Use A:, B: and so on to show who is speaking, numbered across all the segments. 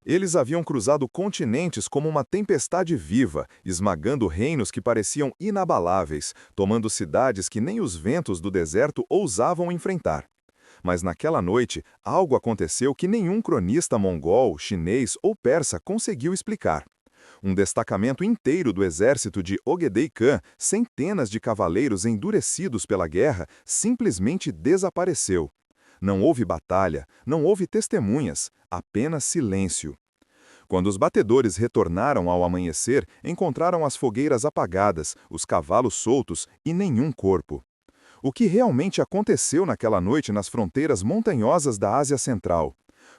A: Eles haviam cruzado continentes como uma tempestade viva, esmagando reinos que pareciam inabaláveis, tomando cidades que nem os ventos do deserto ousavam enfrentar. Mas naquela noite, algo aconteceu que nenhum cronista mongol, chinês ou persa conseguiu explicar. Um destacamento inteiro do exército de Ogedei Khan, centenas de cavaleiros endurecidos pela guerra, simplesmente desapareceu. Não houve batalha, não houve testemunhas, apenas silêncio. Quando os batedores retornaram ao amanhecer, encontraram as fogueiras apagadas, os cavalos soltos e nenhum corpo. O que realmente aconteceu naquela noite nas fronteiras montanhosas da Ásia Central?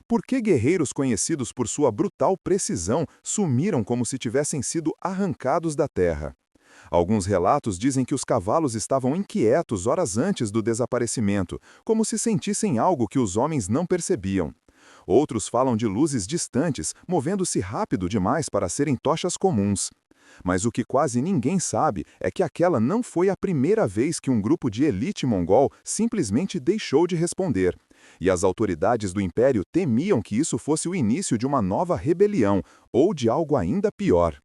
A: Por que guerreiros conhecidos por sua brutal precisão sumiram como se tivessem sido arrancados da terra? Alguns relatos dizem que os cavalos estavam inquietos horas antes do desaparecimento, como se sentissem algo que os homens não percebiam. Outros falam de luzes distantes, movendo-se rápido demais para serem tochas comuns. Mas o que quase ninguém sabe é que aquela não foi a primeira vez que um grupo de elite mongol simplesmente deixou de responder. E as autoridades do império temiam que isso fosse o início de uma nova rebelião, ou de algo ainda pior.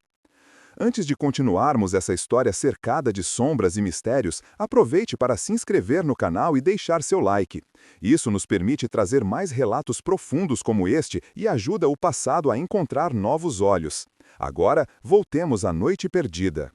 A: Antes de continuarmos essa história cercada de sombras e mistérios, aproveite para se inscrever no canal e deixar seu like. Isso nos permite trazer mais relatos profundos como este e ajuda o passado a encontrar novos olhos. Agora, voltemos à Noite Perdida.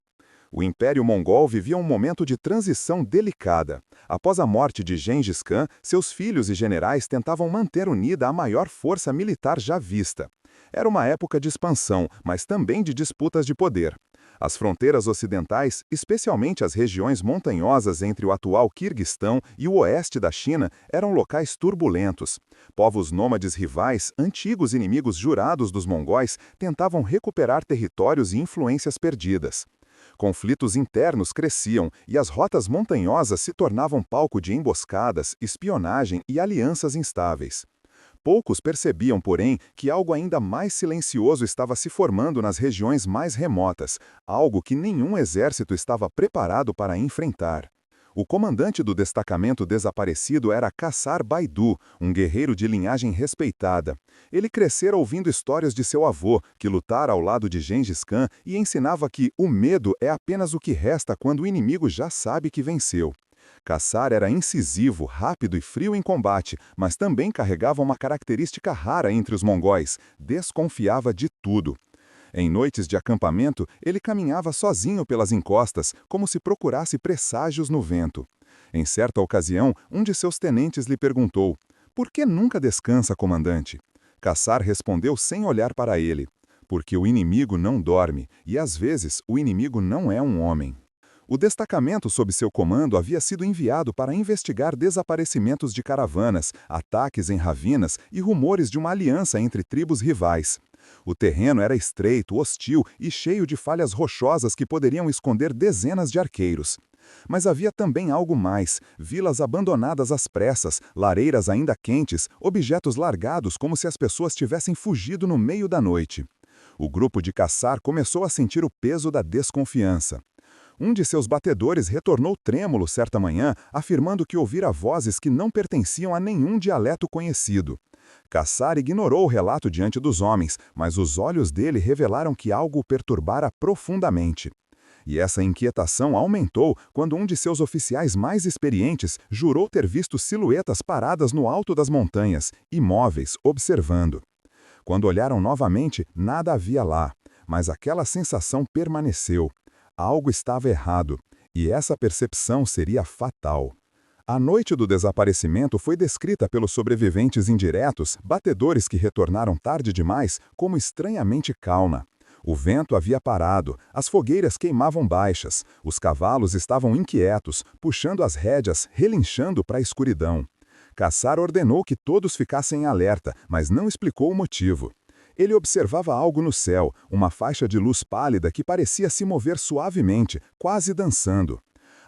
A: O Império Mongol vivia um momento de transição delicada. Após a morte de Gengis Khan, seus filhos e generais tentavam manter unida a maior força militar já vista. Era uma época de expansão, mas também de disputas de poder. As fronteiras ocidentais, especialmente as regiões montanhosas entre o atual Quirguistão e o oeste da China, eram locais turbulentos. Povos nômades rivais, antigos inimigos jurados dos mongóis, tentavam recuperar territórios e influências perdidas. Conflitos internos cresciam e as rotas montanhosas se tornavam palco de emboscadas, espionagem e alianças instáveis. Poucos percebiam, porém, que algo ainda mais silencioso estava se formando nas regiões mais remotas, algo que nenhum exército estava preparado para enfrentar. O comandante do destacamento desaparecido era Qassar Baidu, um guerreiro de linhagem respeitada. Ele crescera ouvindo histórias de seu avô, que lutara ao lado de Gengis Khan e ensinava que o medo é apenas o que resta quando o inimigo já sabe que venceu. Qassar era incisivo, rápido e frio em combate, mas também carregava uma característica rara entre os mongóis: desconfiava de tudo. Em noites de acampamento, ele caminhava sozinho pelas encostas, como se procurasse presságios no vento. Em certa ocasião, um de seus tenentes lhe perguntou: "Por que nunca descansa, comandante?" Qassar respondeu sem olhar para ele: "Porque o inimigo não dorme, e às vezes o inimigo não é um homem." O destacamento sob seu comando havia sido enviado para investigar desaparecimentos de caravanas, ataques em ravinas e rumores de uma aliança entre tribos rivais. O terreno era estreito, hostil e cheio de falhas rochosas que poderiam esconder dezenas de arqueiros. Mas havia também algo mais: vilas abandonadas às pressas, lareiras ainda quentes, objetos largados como se as pessoas tivessem fugido no meio da noite. O grupo de Qassar começou a sentir o peso da desconfiança. Um de seus batedores retornou trêmulo certa manhã, afirmando que ouvira vozes que não pertenciam a nenhum dialeto conhecido. Qassar ignorou o relato diante dos homens, mas os olhos dele revelaram que algo o perturbara profundamente. E essa inquietação aumentou quando um de seus oficiais mais experientes jurou ter visto silhuetas paradas no alto das montanhas, imóveis, observando. Quando olharam novamente, nada havia lá, mas aquela sensação permaneceu. Algo estava errado, e essa percepção seria fatal. A noite do desaparecimento foi descrita pelos sobreviventes indiretos, batedores que retornaram tarde demais, como estranhamente calma. O vento havia parado, as fogueiras queimavam baixas, os cavalos estavam inquietos, puxando as rédeas, relinchando para a escuridão. Qassar ordenou que todos ficassem em alerta, mas não explicou o motivo. Ele observava algo no céu, uma faixa de luz pálida que parecia se mover suavemente, quase dançando.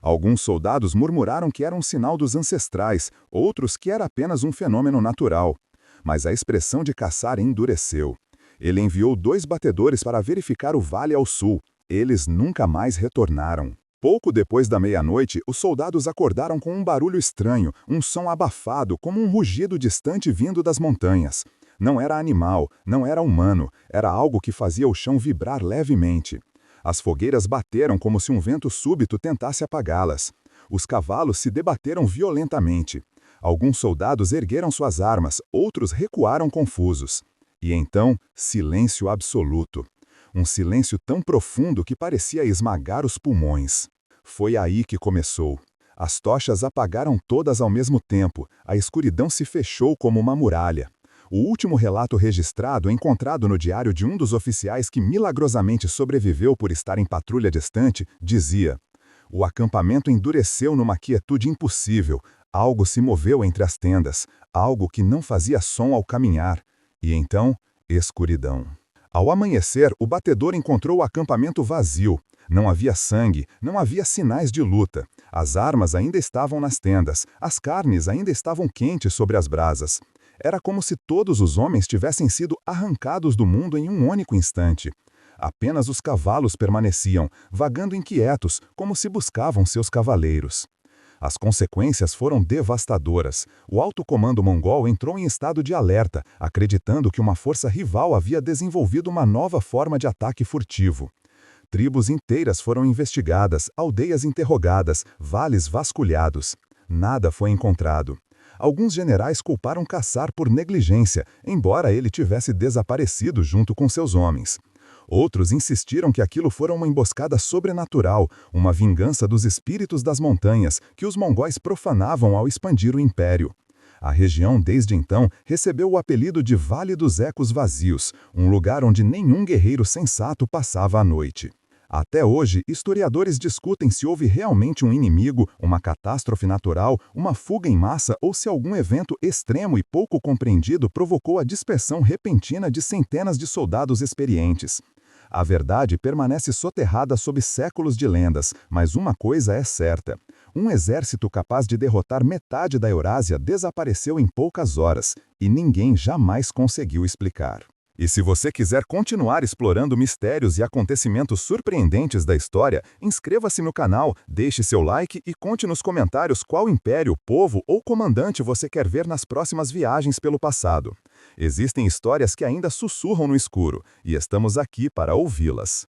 A: Alguns soldados murmuraram que era um sinal dos ancestrais, outros que era apenas um fenômeno natural. Mas a expressão de Qassar endureceu. Ele enviou 2 batedores para verificar o vale ao sul. Eles nunca mais retornaram. Pouco depois da meia-noite, os soldados acordaram com um barulho estranho, um som abafado, como um rugido distante vindo das montanhas.
B: Não era animal, não era humano, era algo que fazia o chão vibrar levemente. As fogueiras bateram como se um vento súbito tentasse apagá-las. Os cavalos se debateram violentamente. Alguns soldados ergueram suas armas, outros recuaram confusos. E então, silêncio absoluto. Um silêncio tão profundo que parecia esmagar os pulmões. Foi aí que começou. As tochas apagaram todas ao mesmo tempo, a escuridão se fechou como uma muralha. O último relato registrado, encontrado no diário de um dos oficiais que milagrosamente sobreviveu por estar em patrulha distante, dizia: "O acampamento endureceu numa quietude impossível, algo se moveu entre as tendas, algo que não fazia som ao caminhar. E então, escuridão." Ao amanhecer, o batedor encontrou o acampamento vazio. Não havia sangue, não havia sinais de luta. As armas ainda estavam nas tendas, as carnes ainda estavam quentes sobre as brasas. Era como se todos os homens tivessem sido arrancados do mundo em um único instante. Apenas os cavalos permaneciam, vagando inquietos, como se buscavam seus cavaleiros. As consequências foram devastadoras. O alto comando mongol entrou em estado de alerta, acreditando que uma força rival havia desenvolvido uma nova forma de ataque furtivo. Tribos inteiras foram investigadas, aldeias interrogadas, vales vasculhados. Nada foi encontrado. Alguns generais culparam Caçar por negligência, embora ele tivesse desaparecido junto com seus homens. Outros insistiram que aquilo fora uma emboscada sobrenatural, uma vingança dos espíritos das montanhas, que os mongóis profanavam ao expandir o império. A região, desde então, recebeu o apelido de Vale dos Ecos Vazios, um lugar onde nenhum guerreiro sensato passava a noite. Até hoje, historiadores discutem se houve realmente um inimigo, uma catástrofe natural, uma fuga em massa ou se algum evento extremo e pouco compreendido provocou a dispersão repentina de centenas de soldados experientes. A verdade permanece soterrada sob séculos de lendas, mas uma coisa é certa: um exército capaz de derrotar metade da Eurásia desapareceu em poucas horas, e ninguém jamais conseguiu explicar. E se você quiser continuar explorando mistérios e acontecimentos surpreendentes da história, inscreva-se no canal, deixe seu like e conte nos comentários qual império, povo ou comandante você quer ver nas próximas viagens pelo passado. Existem histórias que ainda sussurram no escuro, e estamos aqui para ouvi-las.